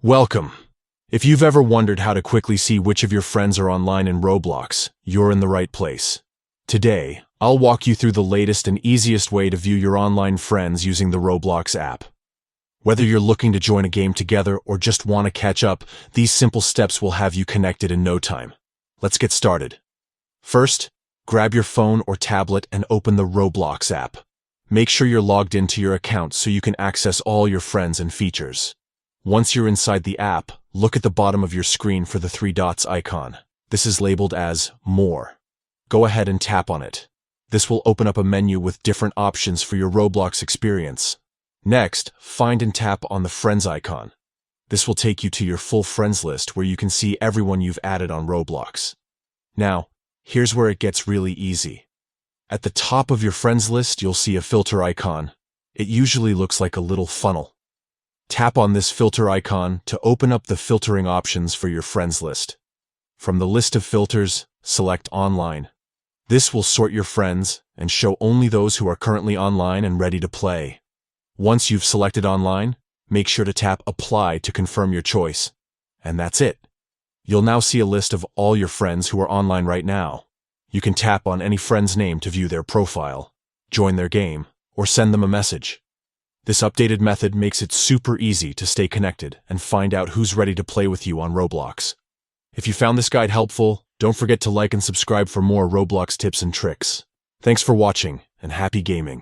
Welcome! If you've ever wondered how to quickly see which of your friends are online in Roblox, you're in the right place. Today, I'll walk you through the latest and easiest way to view your online friends using the Roblox app. Whether you're looking to join a game together or just want to catch up, these simple steps will have you connected in no time. Let's get started. First, grab your phone or tablet and open the Roblox app. Make sure you're logged into your account so you can access all your friends and features. Once you're inside the app, look at the bottom of your screen for the three dots icon. This is labeled as More. Go ahead and tap on it. This will open up a menu with different options for your Roblox experience. Next, find and tap on the Friends icon. This will take you to your full friends list where you can see everyone you've added on Roblox. Now, here's where it gets really easy. At the top of your friends list, you'll see a filter icon. It usually looks like a little funnel. Tap on this filter icon to open up the filtering options for your friends list. From the list of filters, select Online. This will sort your friends and show only those who are currently online and ready to play. Once you've selected Online, make sure to tap Apply to confirm your choice. And that's it. You'll now see a list of all your friends who are online right now. You can tap on any friend's name to view their profile, join their game, or send them a message. This updated method makes it super easy to stay connected and find out who's ready to play with you on Roblox. If you found this guide helpful, don't forget to like and subscribe for more Roblox tips and tricks. Thanks for watching, and happy gaming.